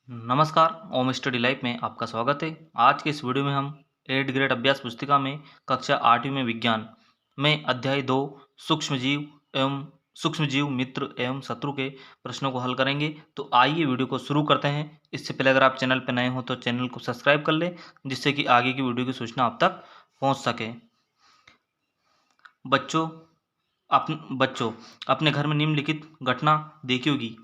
नमस्कार, ओम study life में आपका स्वागत है। आज के इस वीडियो में हम 8th ग्रेड अभ्यास पुस्तिका में कक्षा 8वीं में विज्ञान में अध्याय 2 सूक्ष्मजीव मित्र एवं शत्रु के प्रश्नों को हल करेंगे। तो आइए वीडियो को शुरू करते हैं। इससे पहले अगर आप चैनल पर नए हो तो चैनल को सब्सक्राइब कर लें, जिससे कि आगे की वीडियो की सूचना आप तक पहुँच सके। बच्चों अपने घर में निम्नलिखित घटना देखी होगी।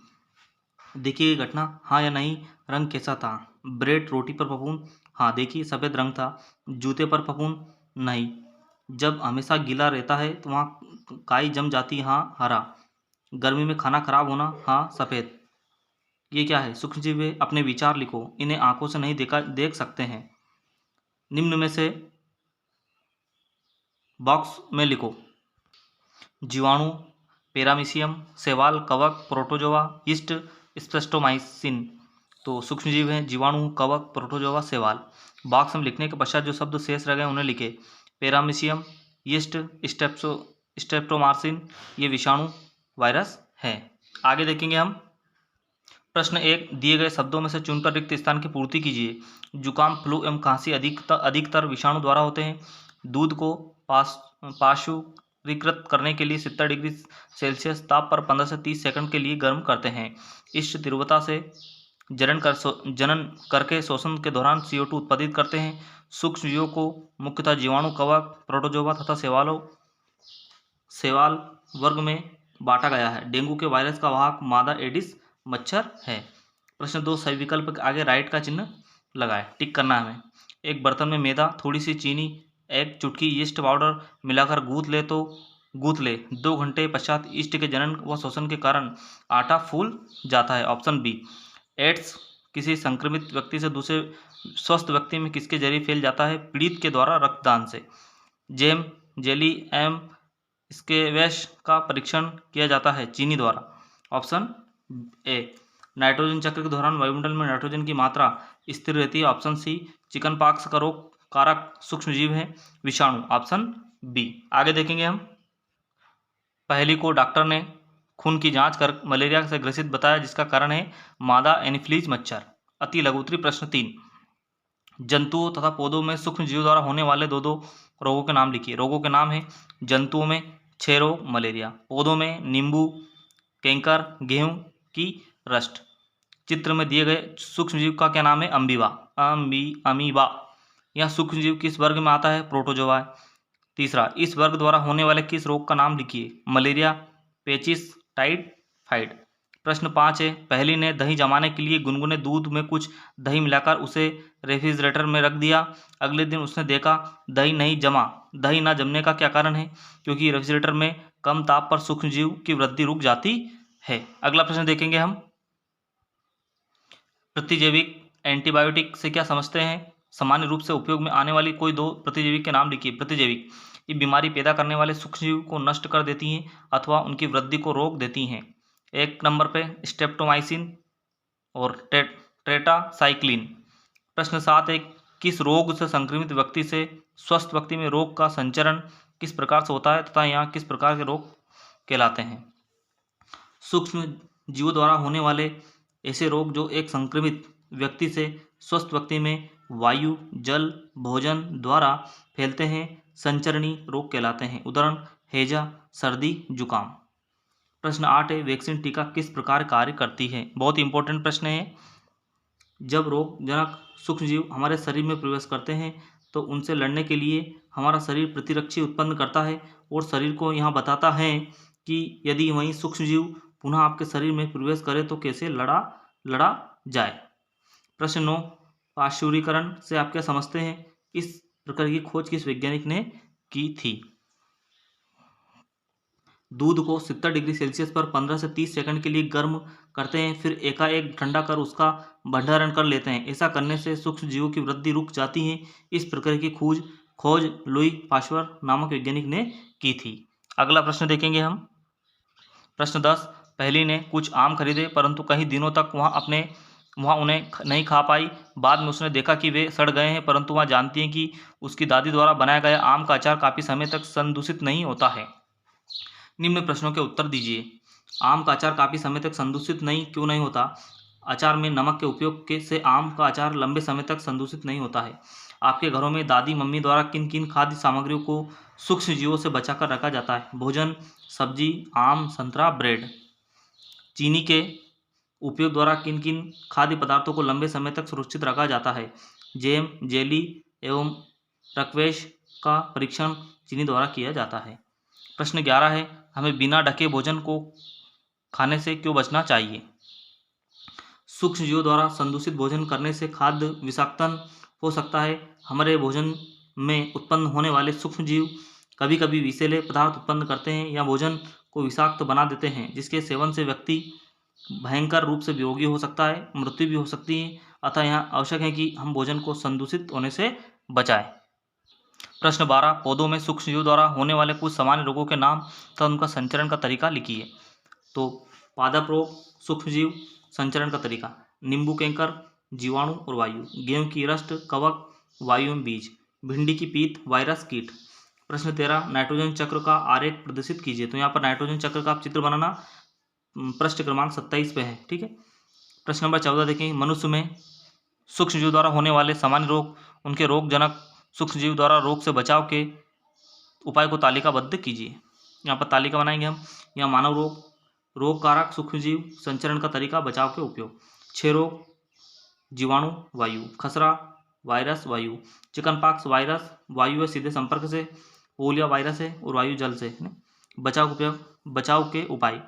देखिए घटना, हाँ या नहीं। रंग कैसा था? ब्रेड रोटी पर फफूंद, हाँ देखिए सफ़ेद रंग था। जूते पर फफूंद, नहीं। जब हमेशा गीला रहता है तो वहाँ काई जम जाती, हाँ हरा। गर्मी में खाना खराब होना, हाँ सफ़ेद। ये क्या है? सूक्ष्मजीव है। अपने विचार लिखो, इन्हें आंखों से नहीं देख सकते हैं। निम्न में से बॉक्स में लिखो। जीवाणु, पैरामीशियम, शैवाल, कवक, प्रोटोजोआ, यीस्ट, स्प्लेस्टोमाइसिन। तो सूक्ष्मजीव हैं जीवाणु, कवक, प्रोटोजोआ, शैवाल। बॉक्स में लिखने के पश्चात जो शब्द शेष रह गए उन्हें लिखे। पैरामीशियम, यीस्ट, स्ट्रेप्टोमार्सिन, ये विषाणु वायरस है। आगे देखेंगे हम। प्रश्न 1, दिए गए शब्दों में से चुनकर रिक्त स्थान की पूर्ति कीजिए। जुकाम, फ्लू एवं खांसी अधिकतर विषाणु द्वारा होते हैं। दूध को पाशुरीकृत करने के लिए 70 डिग्री सेल्सियस ताप पर 15 से 30 सेकंड के लिए गर्म करते हैं। इस तीव्रता से जनन करके शोषण के दौरान CO2 उत्पादित करते हैं। सूक्ष्मजीवों को मुख्यतः जीवाणु, कवक, प्रोटोजोआ तथा शैवाल वर्ग में बांटा गया है। डेंगू के वायरस का वाहक मादा एडिस मच्छर है। प्रश्न 2, सही विकल्प के आगे राइट का चिन्ह लगाएं, टिक करना है हमें। एक बर्तन में मैदा, थोड़ी सी चीनी, एक चुटकी यीस्ट पाउडर मिलाकर गूंथ ले। 2 घंटे पश्चात यीस्ट के जनन व शोषण के कारण आटा फूल जाता है। Option B. एड्स किसी संक्रमित व्यक्ति से दूसरे स्वस्थ व्यक्ति में किसके जरिए फैल जाता है? पीड़ित के द्वारा रक्तदान से। जेम, जेली एवं स्क्वैश का परीक्षण किया जाता है चीनी द्वारा। Option A. नाइट्रोजन चक्र के दौरान वायुमंडल में नाइट्रोजन की मात्रा स्थिर रहती है। Option C. चिकन पॉक्स का रोग कारक सूक्ष्मजीव है विषाणु। Option B. आगे देखेंगे हम। पहली को डॉक्टर ने खून की जांच कर मलेरिया से ग्रसित बताया, जिसका कारण है मादा एनीफिलीज मच्छर। अति लघु उत्तरी। प्रश्न 3, जंतुओं तथा पौधों में सूक्ष्मजीव द्वारा होने वाले दो रोगों के नाम लिखिए। रोगों के नाम है जंतुओं में क्षय रोग, मलेरिया। पौधों में नींबू, कैंकर, गेहूं की रस्ट। चित्र में दिए गए सूक्ष्मजीव का क्या नाम है? अमीबा। यह सूक्ष्मजीव किस वर्ग में आता है? प्रोटोजोआ। तीसरा, इस वर्ग द्वारा होने वाले किस रोग का नाम लिखिए? मलेरिया, पेचिस, टाइफाइड। प्रश्न 5 है, पहली ने दही जमाने के लिए गुनगुने दूध में कुछ दही मिलाकर उसे रेफ्रिजरेटर में रख दिया। अगले दिन उसने देखा दही नहीं जमा। दही ना जमने का क्या कारण है? क्योंकि रेफ्रिजरेटर में कम ताप पर सूक्ष्मजीव की वृद्धि रुक जाती है। अगला प्रश्न देखेंगे हम। प्रतिजैविक एंटीबायोटिक से क्या समझते हैं? सामान्य रूप से उपयोग में आने वाली कोई 2 प्रतिजैविक के नाम लिखिए। प्रतिजैविक, ये बीमारी पैदा करने वाले सूक्ष्मजीव को नष्ट कर देती हैं अथवा उनकी वृद्धि को रोक देती हैं। एक नंबर पे स्ट्रेप्टोमाइसिन और टेट्रासाइक्लिन। प्रश्न 7 है, किस रोग से संक्रमित व्यक्ति से स्वस्थ व्यक्ति में रोग का संचरण किस प्रकार से होता है तथा यहाँ किस प्रकार के रोग कहलाते हैं? सूक्ष्म जीवों द्वारा होने वाले ऐसे रोग जो एक संक्रमित व्यक्ति से स्वस्थ व्यक्ति में वायु, जल, भोजन द्वारा फैलते हैं, संचरणी रोग कहलाते हैं। उदाहरण हैजा, सर्दी, जुकाम। प्रश्न 8 है, वैक्सीन टीका किस प्रकार कार्य करती है? बहुत इंपॉर्टेंट प्रश्न है। जब रोगजनक सूक्ष्मजीव हमारे शरीर में प्रवेश करते हैं तो उनसे लड़ने के लिए हमारा शरीर प्रतिरक्षी उत्पन्न करता है और शरीर को यहाँ बताता है कि यदि वही सूक्ष्मजीव पुनः आपके शरीर में प्रवेश करे तो कैसे लड़ा जाए। प्रश्न 9, पाश्चुरीकरण से आप क्या समझते हैं? इस प्रकार की खोज किस वैज्ञानिक ने की थी? दूध को 70 डिग्री सेल्सियस पर 15 से 30 सेकंड के लिए गर्म करते हैं, फिर एकाएक ठंडा कर उसका भंडारण कर लेते हैं। ऐसा करने से सूक्ष्म जीवों की वृद्धि रुक जाती है। इस प्रकार की खोज लुई पाश्चर नामक वैज्ञानिक ने की थी। अगला प्रश्न देखेंगे हम। प्रश्न 10, पहली ने कुछ आम खरीदे परंतु कई दिनों तक वहाँ उन्हें नहीं खा पाई। बाद में उसने देखा कि वे सड़ गए हैं, परंतु वह जानती है कि उसकी दादी द्वारा बनाया गया आम का अचार काफ़ी समय तक संदूषित नहीं होता है। निम्न प्रश्नों के उत्तर दीजिए। आम का अचार काफ़ी समय तक संदूषित क्यों नहीं होता? अचार में नमक के उपयोग के से आम का अचार लंबे समय तक संदूषित नहीं होता है। आपके घरों में दादी मम्मी द्वारा किन किन खाद्य सामग्रियों को सूक्ष्म जीवों से बचाकर रखा जाता है? भोजन, सब्जी, आम, संतरा, ब्रेड। चीनी के उपयोग द्वारा किन किन खाद्य पदार्थों को लंबे समय तक सुरक्षित रखा जाता है? जैम, जेली एवं रक्वेश का परीक्षण चीनी द्वारा किया जाता है। प्रश्न 11 है, हमें बिना ढके भोजन को खाने से क्यों बचना चाहिए? सूक्ष्म जीवों द्वारा संदूषित भोजन करने से खाद्य विषाक्तन हो सकता है। हमारे भोजन में उत्पन्न होने वाले सूक्ष्म जीव कभी कभी विषैले पदार्थ उत्पन्न करते हैं या भोजन को विषाक्त बना देते हैं, जिसके सेवन से व्यक्ति भयंकर रूप से वियोगी हो सकता है, मृत्यु भी हो सकती है। अतः यहाँ आवश्यक है कि हम भोजन को संदूषित होने से बचाएं। प्रश्न 12, पौधों में सूक्ष्म जीव द्वारा होने वाले कुछ सामान्य रोगों के नाम तथा उनका संचरण का तरीका लिखिए। तो पादप रोग, सूक्ष्म जीव, संचरण का तरीका, नींबू कैंकर, जीवाणु और वायु, गेहूं की रस्ट, कवक, वायु एवं बीज, भिंडी की पीत, वायरस, कीट। प्रश्न 13, नाइट्रोजन चक्र का आरेख प्रदर्शित कीजिए। तो यहाँ पर नाइट्रोजन चक्र का आप चित्र बनाना पृष्ठ क्रमांक 27 पे है, ठीक है। प्रश्न नंबर 14 देखें, मनुष्य में सूक्ष्म जीव द्वारा होने वाले सामान्य रोग, उनके रोगजनक सूक्ष्म जीव द्वारा रोग से बचाव के उपाय को तालिकाबद्ध कीजिए। यहाँ पर तालिका बनाएंगे हम। यहाँ मानव रोग, रोग कारक सूक्ष्म जीव, संचरण का तरीका, बचाव के उपयोग। 6 रोग, जीवाणु, वायु, खसरा, वायरस, वायु, चिकनपॉक्स वायरस वायु के सीधे संपर्क से, पोलियो वायरस है, और वायु जल से। बचाव के उपयोग, बचाव के उपाय,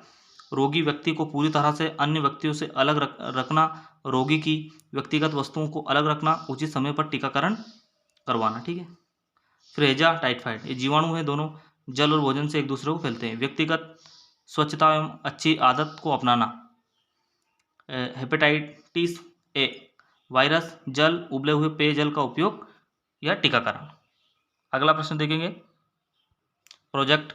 रोगी व्यक्ति को पूरी तरह से अन्य व्यक्तियों से अलग रखना, रोगी की व्यक्तिगत वस्तुओं को अलग रखना, उचित समय पर टीकाकरण करवाना, ठीक है। फिर हैजा, टाइफाइड, ये जीवाणु है, दोनों जल और भोजन से एक दूसरे को फैलते हैं। व्यक्तिगत स्वच्छता एवं अच्छी आदत को अपनाना। हेपेटाइटिस ए, वायरस, जल, उबले हुए पेयजल का उपयोग या टीकाकरण। अगला प्रश्न देखेंगे, प्रोजेक्ट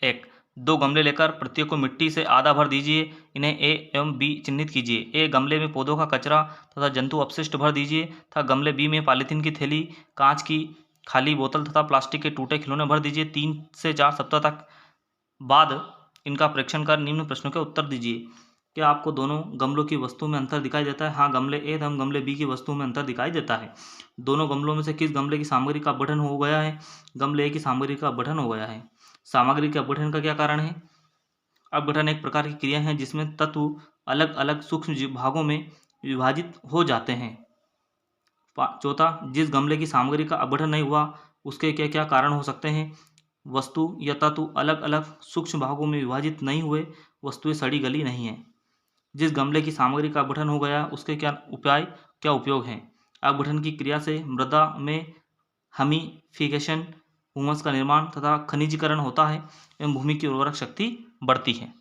1, 2 गमले लेकर प्रत्येक को मिट्टी से आधा भर दीजिए। इन्हें ए एवं बी चिन्हित कीजिए। ए गमले में पौधों का कचरा तथा जंतु अपशिष्ट भर दीजिए तथा गमले बी में पॉलीथीन की थैली, कांच की खाली बोतल तथा प्लास्टिक के टूटे खिलौने भर दीजिए। 3 से 4 सप्ताह तक बाद इनका परीक्षण कर निम्न प्रश्नों के उत्तर दीजिए। क्या आपको दोनों गमलों की वस्तु में अंतर दिखाई देता है? हाँ, गमले ए एवं गमले बी की वस्तु में अंतर दिखाई देता है। दोनों गमलों में से किस गमले की सामग्री का अपघटन हो गया है? गमले ए की सामग्री का अपघटन हो गया है। सामग्री के अपघटन का क्या कारण है? अपघटन एक प्रकार की क्रिया है जिसमें तत्व अलग अलग सूक्ष्म भागों में विभाजित हो जाते हैं। चौथा, जिस गमले की सामग्री का अपघटन नहीं हुआ उसके क्या क्या कारण हो सकते हैं? वस्तु या तत्व अलग अलग सूक्ष्म भागों में विभाजित नहीं हुए, वस्तुएं सड़ी गली नहीं है। जिस गमले की सामग्री का अपघटन हो गया उसके क्या उपाय, क्या उपयोग हैं? अपघटन की क्रिया से मृदा में हमिफिकेशन, हुमस का निर्माण तथा खनिजीकरण होता है एवं भूमि की उर्वरक शक्ति बढ़ती है।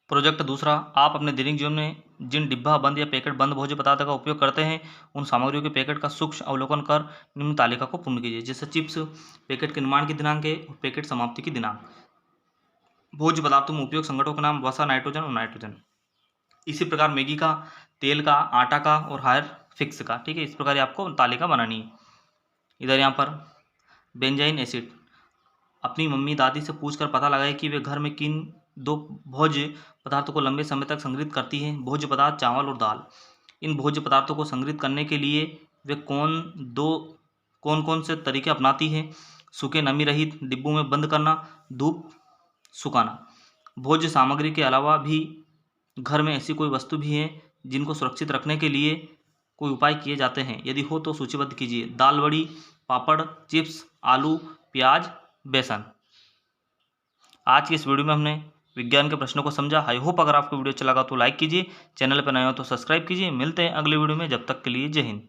प्रोजेक्ट 2, आप अपने दैनिक जीवन में जिन डिब्बा बंद या पैकेट बंद भोज्य पदार्थ का उपयोग करते हैं उन सामग्रियों के पैकेट का सूक्ष्म अवलोकन कर निम्न तालिका को पूर्ण कीजिए। जैसे चिप्स, पैकेट के निर्माण की दिनांक है और पैकेट समाप्ति की दिनांक। भोज्य पदार्थों में उपयोग संगठनों के नाम, वसा, नाइट्रोजन और नाइट्रोजन। इसी प्रकार मैगी का, तेल का, आटा का और हायर फिक्स का, ठीक है। इस प्रकार आपको तालिका बनानी है। इधर यहाँ पर बेंजाइन एसिड, अपनी मम्मी दादी से पूछकर पता लगाए कि वे घर में किन 2 भोज्य पदार्थों को लंबे समय तक संग्रहित करती हैं। भोज्य पदार्थ चावल और दाल। इन भोज्य पदार्थों को संग्रहित करने के लिए वे कौन कौन से तरीके अपनाती हैं? सूखे नमी रहित डिब्बों में बंद करना, धूप सुखाना। भोज्य सामग्री के अलावा भी घर में ऐसी कोई वस्तु भी है जिनको सुरक्षित रखने के लिए कोई उपाय किए जाते हैं? यदि हो तो सूचीबद्ध कीजिए। दाल बड़ी, पापड़, चिप्स, आलू, प्याज, बेसन। आज की इस वीडियो में हमने विज्ञान के प्रश्नों को समझा। आई होप अगर आपको वीडियो अच्छा लगा तो लाइक कीजिए, चैनल पर नए हो तो सब्सक्राइब कीजिए। मिलते हैं अगले वीडियो में, जब तक के लिए जय हिंद।